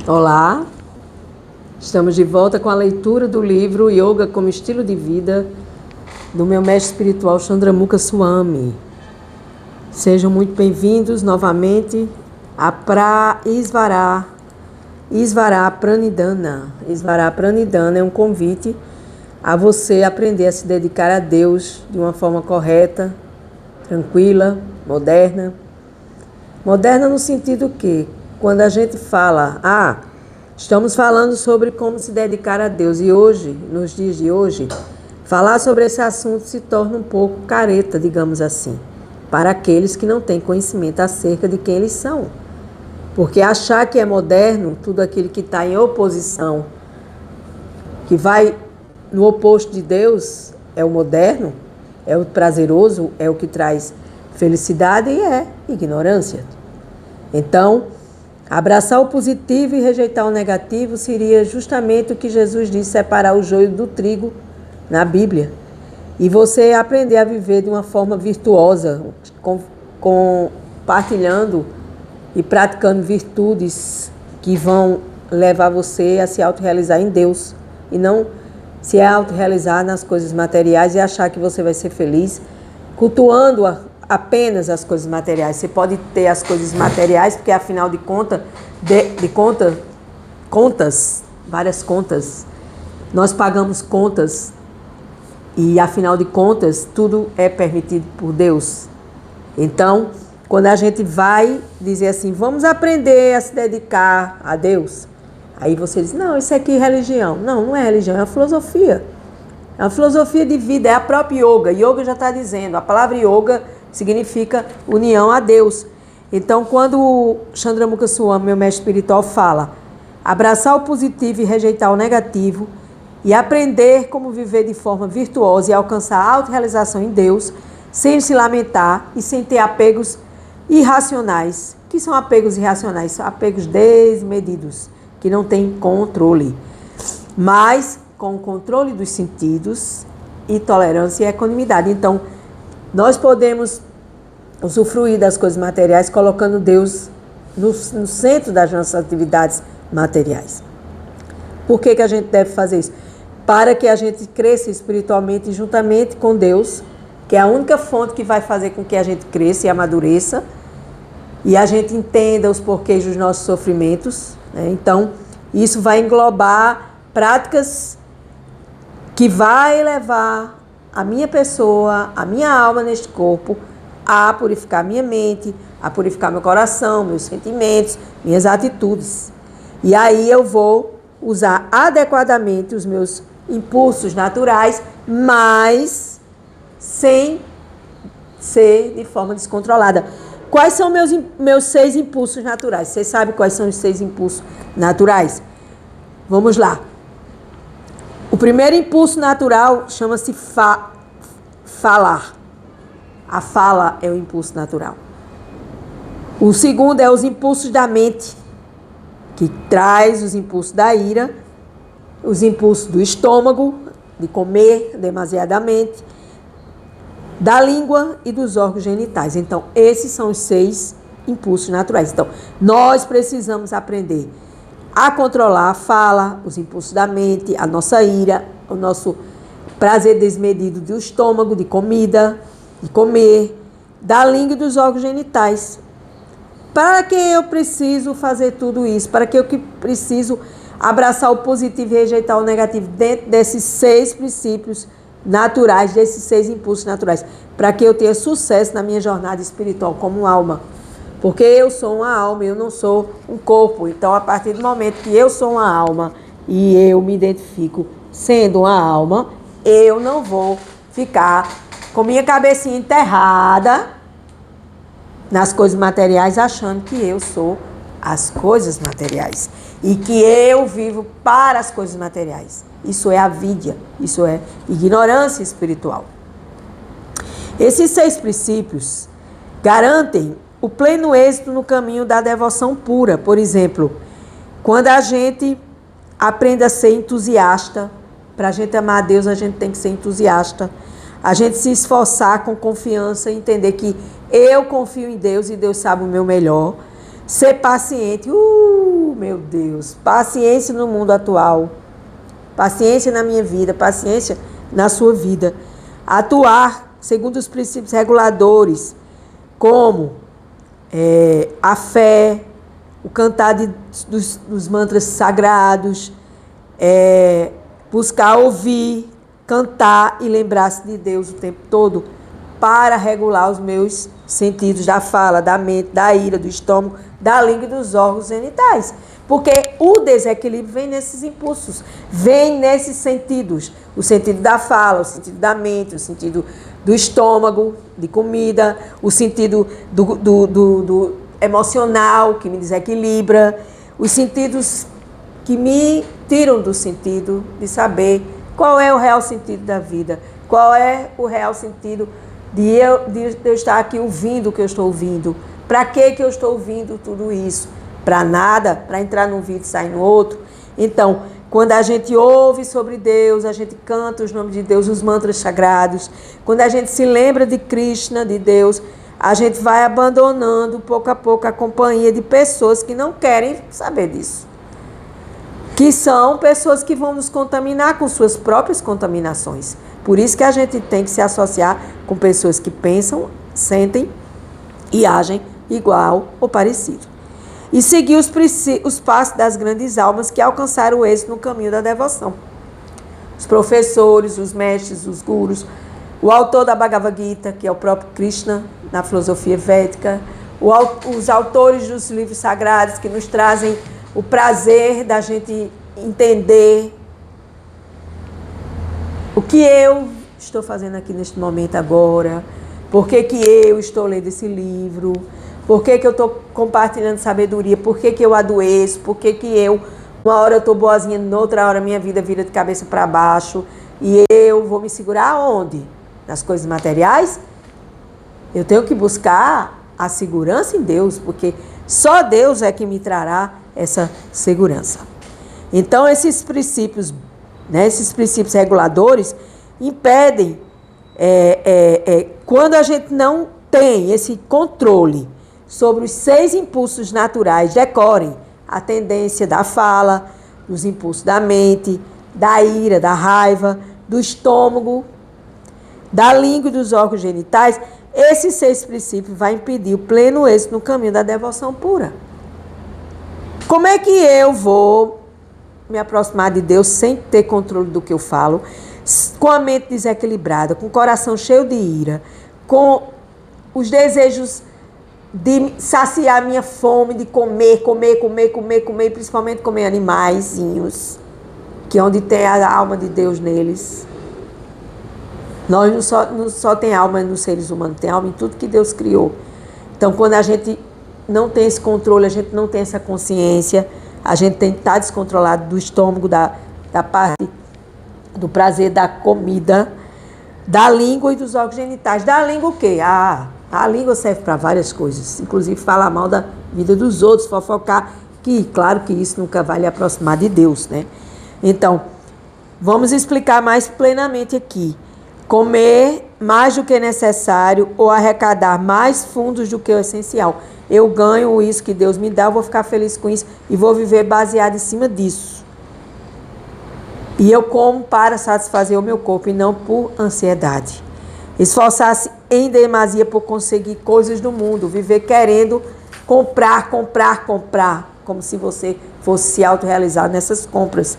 Olá, estamos de volta com a leitura do livro Yoga como Estilo de Vida, do meu mestre espiritual Chandramukha Swami. Sejam muito bem-vindos novamente a Isvara Pranidhana. Isvara Pranidhana é um convite a você aprender a se dedicar a Deus de uma forma correta, tranquila, moderna. Moderna no sentido que, quando a gente fala, estamos falando sobre como se dedicar a Deus, e hoje, nos dias de hoje, falar sobre esse assunto se torna um pouco careta, digamos assim, para aqueles que não têm conhecimento acerca de quem eles são. Porque achar que é moderno, tudo aquilo que está em oposição, que vai no oposto de Deus, é o moderno, é o prazeroso, é o que traz felicidade e é ignorância. Então, abraçar o positivo e rejeitar o negativo seria justamente o que Jesus disse, separar o joio do trigo na Bíblia. E você aprender a viver de uma forma virtuosa, compartilhando e praticando virtudes que vão levar você a se autorrealizar em Deus. E não se autorrealizar nas coisas materiais e achar que você vai ser feliz cultuando apenas as coisas materiais. Você pode ter as coisas materiais, porque afinal de contas, várias contas, nós pagamos contas e afinal de contas tudo é permitido por Deus. Então, quando a gente vai dizer assim, vamos aprender a se dedicar a Deus, aí você diz, não, isso aqui é religião. Não, não é religião, é uma filosofia. É uma filosofia de vida, é a própria yoga. Yoga já está dizendo, a palavra yoga significa união a Deus. Então, quando o Chandramukha Swami, meu mestre espiritual, fala abraçar o positivo e rejeitar o negativo e aprender como viver de forma virtuosa e alcançar a autorrealização em Deus, sem se lamentar e sem ter apegos irracionais. O que são apegos irracionais? São apegos desmedidos, que não têm controle. Mas com o controle dos sentidos e tolerância e equanimidade. Então, nós podemos usufruir das coisas materiais colocando Deus no centro das nossas atividades materiais. Por que a gente deve fazer isso? Para que a gente cresça espiritualmente juntamente com Deus, que é a única fonte que vai fazer com que a gente cresça e amadureça, e a gente entenda os porquês dos nossos sofrimentos, né? Então, isso vai englobar práticas que vai levar a minha pessoa, a minha alma neste corpo, a purificar minha mente, a purificar meu coração, meus sentimentos, minhas atitudes. E aí eu vou usar adequadamente os meus impulsos naturais, mas sem ser de forma descontrolada. Quais são meus 6 impulsos naturais? Vocês sabem quais são os 6 impulsos naturais? Vamos lá. O primeiro impulso natural chama-se falar. A fala é o impulso natural. O segundo é os impulsos da mente, que traz os impulsos da ira, os impulsos do estômago, de comer demasiadamente, da língua e dos órgãos genitais. Então, esses são os 6 impulsos naturais. Então, nós precisamos aprender a controlar a fala, os impulsos da mente, a nossa ira, o nosso prazer desmedido do estômago, de comida, de comer, da língua e dos órgãos genitais. Para que eu preciso fazer tudo isso? Para que eu preciso abraçar o positivo e rejeitar o negativo dentro desses 6 princípios naturais, desses 6 impulsos naturais? Para que eu tenha sucesso na minha jornada espiritual como alma. Porque eu sou uma alma, eu não sou um corpo. Então, a partir do momento que eu sou uma alma e eu me identifico sendo uma alma, eu não vou ficar com minha cabecinha enterrada nas coisas materiais, achando que eu sou as coisas materiais e que eu vivo para as coisas materiais. Isso é avidya, isso é ignorância espiritual. Esses 6 princípios garantem o pleno êxito no caminho da devoção pura. Por exemplo, quando a gente aprende a ser entusiasta, para a gente amar a Deus, a gente tem que ser entusiasta. A gente se esforçar com confiança e entender que eu confio em Deus e Deus sabe o meu melhor. Ser paciente. Meu Deus. Paciência no mundo atual. Paciência na minha vida. Paciência na sua vida. Atuar segundo os princípios reguladores, como a fé, o cantar dos mantras sagrados, buscar ouvir, cantar e lembrar-se de Deus o tempo todo para regular os meus sentidos da fala, da mente, da ira, do estômago, da língua e dos órgãos genitais. Porque o desequilíbrio vem nesses impulsos, vem nesses sentidos. O sentido da fala, o sentido da mente, o sentido do estômago, de comida, o sentido do emocional, que me desequilibra, os sentidos que me tiram do sentido de saber qual é o real sentido da vida, qual é o real sentido de eu estar aqui ouvindo o que eu estou ouvindo. Para que eu estou ouvindo tudo isso? Para nada, para entrar num vídeo e sair no outro. Então, quando a gente ouve sobre Deus, a gente canta os nomes de Deus, os mantras sagrados. Quando a gente se lembra de Krishna, de Deus, a gente vai abandonando pouco a pouco a companhia de pessoas que não querem saber disso. Que são pessoas que vão nos contaminar com suas próprias contaminações. Por isso que a gente tem que se associar com pessoas que pensam, sentem e agem igual ou parecido. E seguir os passos das grandes almas que alcançaram o êxito no caminho da devoção. Os professores, os mestres, os gurus, o autor da Bhagavad Gita, que é o próprio Krishna, na filosofia védica, os autores dos livros sagrados que nos trazem o prazer da gente entender o que eu estou fazendo aqui neste momento agora, por que eu estou lendo esse livro, por que eu estou compartilhando sabedoria, por que eu adoeço, por que uma hora eu estou boazinha, noutra hora minha vida vira de cabeça para baixo, e eu vou me segurar aonde? Nas coisas materiais? Eu tenho que buscar a segurança em Deus, porque só Deus é que me trará essa segurança. Então, esses princípios reguladores impedem, quando a gente não tem esse controle sobre os 6 impulsos naturais, decorem a tendência da fala, dos impulsos da mente, da ira, da raiva, do estômago, da língua e dos órgãos genitais. Esses 6 princípios vão impedir o pleno êxito no caminho da devoção pura. Como é que eu vou me aproximar de Deus sem ter controle do que eu falo, com a mente desequilibrada, com o coração cheio de ira, com os desejos de saciar minha fome, de comer, principalmente comer animaizinhos, que é onde tem a alma de Deus neles. Nós não só tem alma nos seres humanos, tem alma em tudo que Deus criou. Então, quando a gente não tem esse controle, a gente não tem essa consciência, a gente tem que estar descontrolado do estômago, da parte do prazer da comida, da língua e dos órgãos genitais. Da língua o quê? A língua serve para várias coisas, inclusive falar mal da vida dos outros, fofocar, que claro que isso nunca vai lhe aproximar de Deus, né? Então, vamos explicar mais plenamente aqui. Comer mais do que necessário ou arrecadar mais fundos do que o essencial. Eu ganho isso que Deus me dá, eu vou ficar feliz com isso e vou viver baseado em cima disso. E eu como para satisfazer o meu corpo e não por ansiedade. Esforçar-se em demasia por conseguir coisas do mundo, viver querendo comprar, como se você fosse se autorrealizar nessas compras.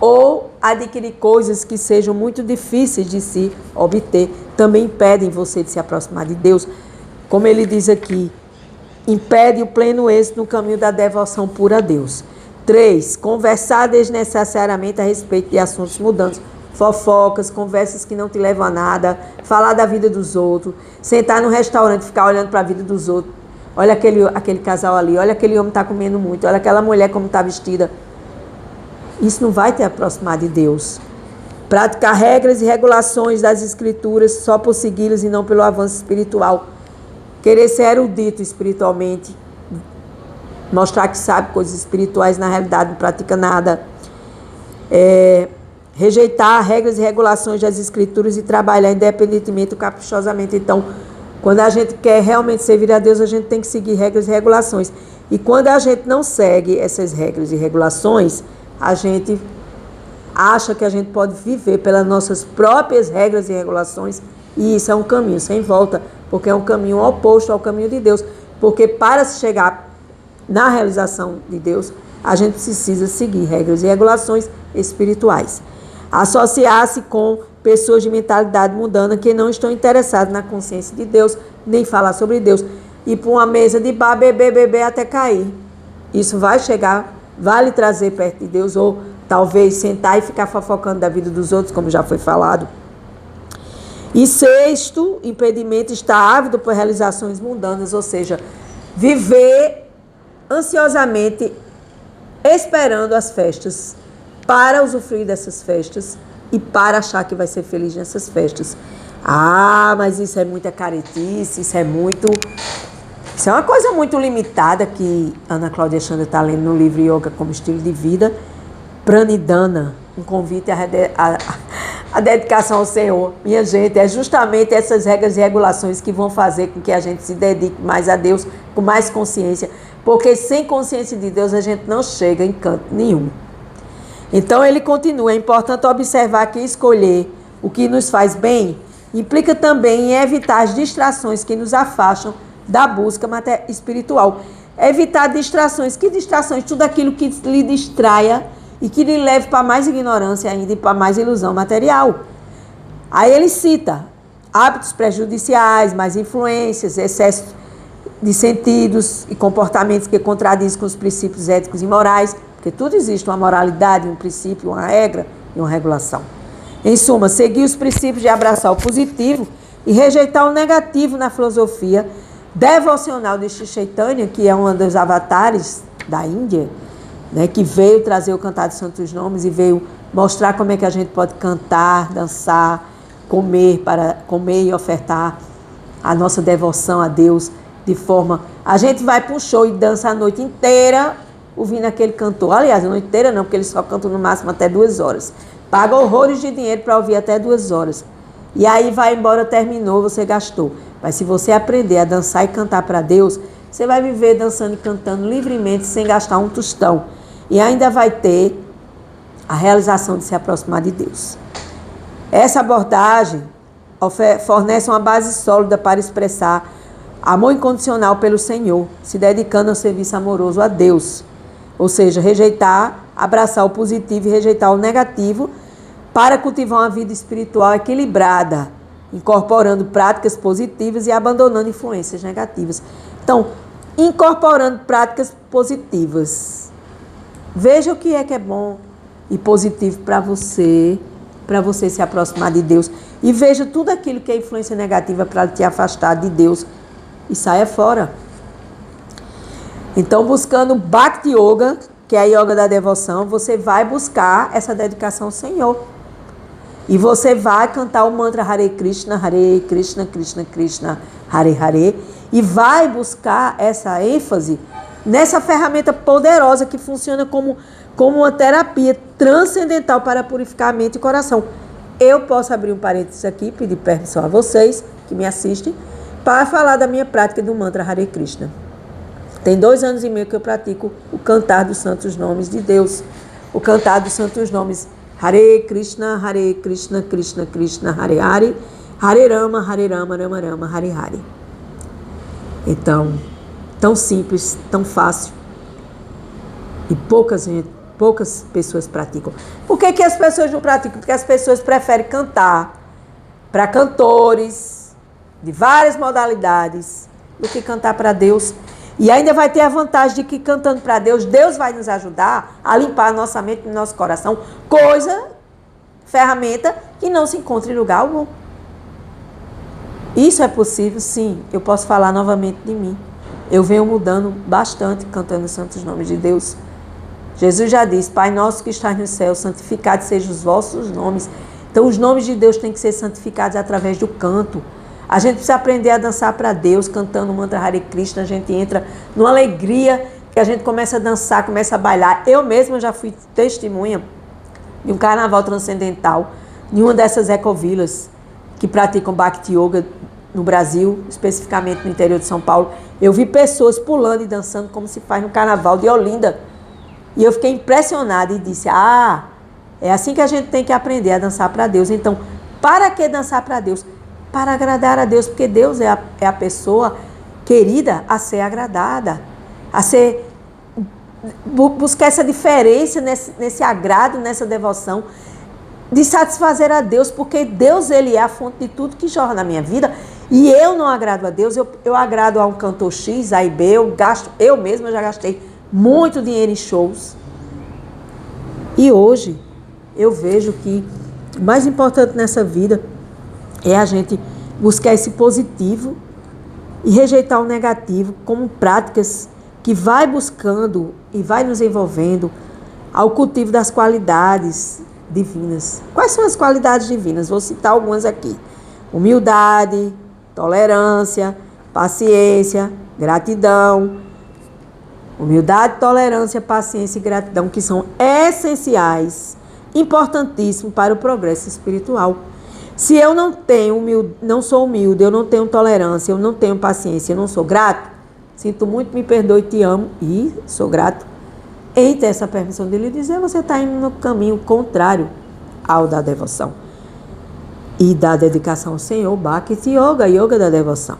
Ou adquirir coisas que sejam muito difíceis de se obter, também impedem você de se aproximar de Deus. Como ele diz aqui, impede o pleno êxito no caminho da devoção pura a Deus. 3. Conversar desnecessariamente a respeito de assuntos mudantes. Fofocas, conversas que não te levam a nada, falar da vida dos outros, sentar no restaurante e ficar olhando para a vida dos outros. Olha aquele casal ali, olha aquele homem está comendo muito, olha aquela mulher como está vestida. Isso não vai te aproximar de Deus. Praticar regras e regulações das escrituras só por segui-las e não pelo avanço espiritual. Querer ser erudito espiritualmente. Mostrar que sabe coisas espirituais, na realidade não pratica nada. Rejeitar regras e regulações das escrituras e trabalhar independentemente ou caprichosamente. Então, quando a gente quer realmente servir a Deus, a gente tem que seguir regras e regulações. E quando a gente não segue essas regras e regulações, a gente acha que a gente pode viver pelas nossas próprias regras e regulações, e isso é um caminho sem volta, porque é um caminho oposto ao caminho de Deus. Porque para se chegar na realização de Deus, a gente precisa seguir regras e regulações espirituais. Associar-se com pessoas de mentalidade mundana que não estão interessadas na consciência de Deus, nem falar sobre Deus. Ir para uma mesa de bar, beber até cair. Isso vai chegar, vai lhe trazer perto de Deus, ou talvez sentar e ficar fofocando da vida dos outros, como já foi falado. E sexto, impedimento, está ávido por realizações mundanas, ou seja, viver ansiosamente esperando as festas, para usufruir dessas festas e para achar que vai ser feliz nessas festas. Ah, mas isso é muita caretice, isso é uma coisa muito limitada que Ana Cláudia Chandra está lendo no livro Yoga como Estilo de Vida, Pranidhana, um convite à dedicação ao Senhor. Minha gente, é justamente essas regras e regulações que vão fazer com que a gente se dedique mais a Deus, com mais consciência, porque sem consciência de Deus a gente não chega em canto nenhum. Então ele continua, é importante observar que escolher o que nos faz bem implica também em evitar as distrações que nos afastam da busca espiritual. Evitar distrações. Que distrações? Tudo aquilo que lhe distraia e que lhe leve para mais ignorância ainda e para mais ilusão material. Aí ele cita hábitos prejudiciais, mais influências, excesso de sentidos e comportamentos que contradizem com os princípios éticos e morais, porque tudo existe uma moralidade, um princípio, uma regra e uma regulação. Em suma, seguir os princípios de abraçar o positivo e rejeitar o negativo na filosofia devocional de Shri Chaitanya, que é um dos avatares da Índia, né, que veio trazer o Cantar dos Santos Nomes e veio mostrar como é que a gente pode cantar, dançar, comer e ofertar a nossa devoção a Deus de forma... A gente vai para um show e dança a noite inteira ouvindo aquele cantor. Aliás, a noite inteira não, porque eles só cantam no máximo até 2 horas. Paga horrores de dinheiro para ouvir até 2 horas. E aí vai embora, terminou, você gastou. Mas se você aprender a dançar e cantar para Deus, você vai viver dançando e cantando livremente, sem gastar um tostão. E ainda vai ter a realização de se aproximar de Deus. Essa abordagem fornece uma base sólida para expressar amor incondicional pelo Senhor, se dedicando ao serviço amoroso a Deus. Ou seja, abraçar o positivo e rejeitar o negativo para cultivar uma vida espiritual equilibrada, incorporando práticas positivas e abandonando influências negativas. Então, incorporando práticas positivas. Veja o que é bom e positivo para você se aproximar de Deus. E veja tudo aquilo que é influência negativa para te afastar de Deus e saia fora. Então, buscando Bhakti Yoga, que é a yoga da devoção, você vai buscar essa dedicação ao Senhor. E você vai cantar o mantra Hare Krishna, Krishna Krishna, Hare Hare. E vai buscar essa ênfase nessa ferramenta poderosa que funciona como uma terapia transcendental para purificar a mente e o coração. Eu posso abrir um parênteses aqui, pedir permissão a vocês que me assistem, para falar da minha prática do mantra Hare Krishna. Tem 2 anos e meio que eu pratico o cantar dos santos nomes de Deus. O cantar dos santos nomes Hare Krishna, Krishna Krishna, Hare Hare, Hare Rama, Rama Rama, Hare Hare. Então, tão simples, tão fácil. E poucas pessoas praticam. Por que as pessoas não praticam? Porque as pessoas preferem cantar para cantores de várias modalidades do que cantar para Deus. E ainda vai ter a vantagem de que cantando para Deus, Deus vai nos ajudar a limpar a nossa mente e o nosso coração. Ferramenta que não se encontra em lugar algum. Isso é possível, sim. Eu posso falar novamente de mim. Eu venho mudando bastante cantando os santos nomes de Deus. Jesus já disse, Pai nosso que estás no céu, santificado sejam os vossos nomes. Então os nomes de Deus têm que ser santificados através do canto. A gente precisa aprender a dançar para Deus, cantando o mantra Hare Krishna. A gente entra numa alegria que a gente começa a dançar, começa a bailar. Eu mesma já fui testemunha de um carnaval transcendental, em uma dessas ecovilas que praticam Bhakti Yoga no Brasil, especificamente no interior de São Paulo, eu vi pessoas pulando e dançando como se faz no Carnaval de Olinda. E eu fiquei impressionada e disse, é assim que a gente tem que aprender a dançar para Deus. Então, para que dançar para Deus? Para agradar a Deus, porque Deus é a pessoa querida a ser agradada, a ser... buscar essa diferença nesse agrado, nessa devoção, de satisfazer a Deus, porque Deus, Ele é a fonte de tudo que jorra na minha vida, e eu não agrado a Deus, eu agrado a um cantor X, A e B, eu mesma já gastei muito dinheiro em shows, e hoje eu vejo que o mais importante nessa vida é a gente buscar esse positivo e rejeitar o negativo como práticas que vai buscando e vai nos envolvendo ao cultivo das qualidades divinas. Quais são as qualidades divinas? Vou citar algumas aqui. Humildade, tolerância, paciência, gratidão. Humildade, tolerância, paciência e gratidão, que são essenciais, importantíssimos para o progresso espiritual. Se eu não sou humilde, eu não tenho tolerância, eu não tenho paciência, eu não sou grato, sinto muito, me perdoe, te amo e sou grato. Eita, essa permissão dele dizer, você está indo no caminho contrário ao da devoção e da dedicação ao Senhor, Bhakti Yoga, Yoga da devoção.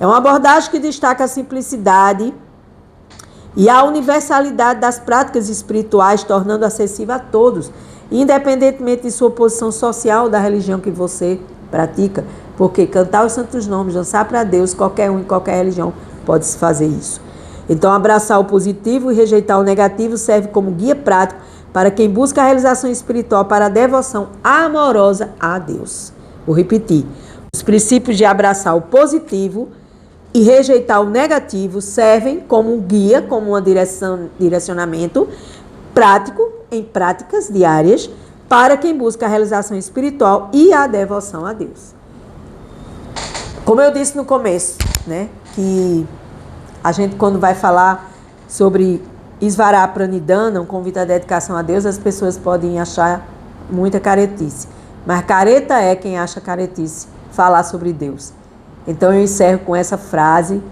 É uma abordagem que destaca a simplicidade e a universalidade das práticas espirituais, tornando acessível a todos, independentemente de sua posição social, da religião que você pratica, porque cantar os santos nomes, dançar para Deus, qualquer um em qualquer religião pode fazer isso. Então, abraçar o positivo e rejeitar o negativo serve como guia prático para quem busca a realização espiritual para a devoção amorosa a Deus. Vou repetir. Os princípios de abraçar o positivo e rejeitar o negativo servem como um guia, como um direcionamento prático em práticas diárias para quem busca a realização espiritual e a devoção a Deus. Como eu disse no começo, né, que a gente, quando vai falar sobre Isvara Pranidhana, um convite à dedicação a Deus, as pessoas podem achar muita caretice. Mas careta é quem acha caretice falar sobre Deus. Então eu encerro com essa frase: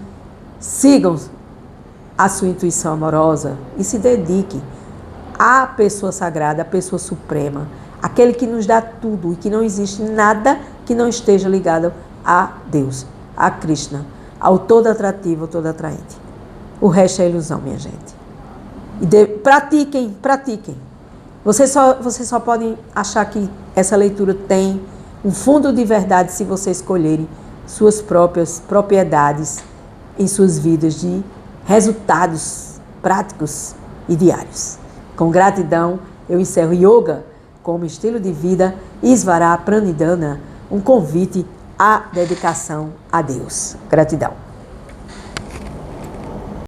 sigam a sua intuição amorosa e se dedique à pessoa sagrada, à pessoa suprema, aquele que nos dá tudo e que não existe nada que não esteja ligado a Deus, a Krishna, ao todo atrativo, ao todo atraente. O resto é ilusão, minha gente. Pratiquem. Vocês só podem achar que essa leitura tem um fundo de verdade se vocês escolherem suas próprias propriedades em suas vidas de resultados práticos e diários. Com gratidão, eu encerro Yoga como estilo de vida, Isvara Pranidhana, um convite à dedicação a Deus. Gratidão.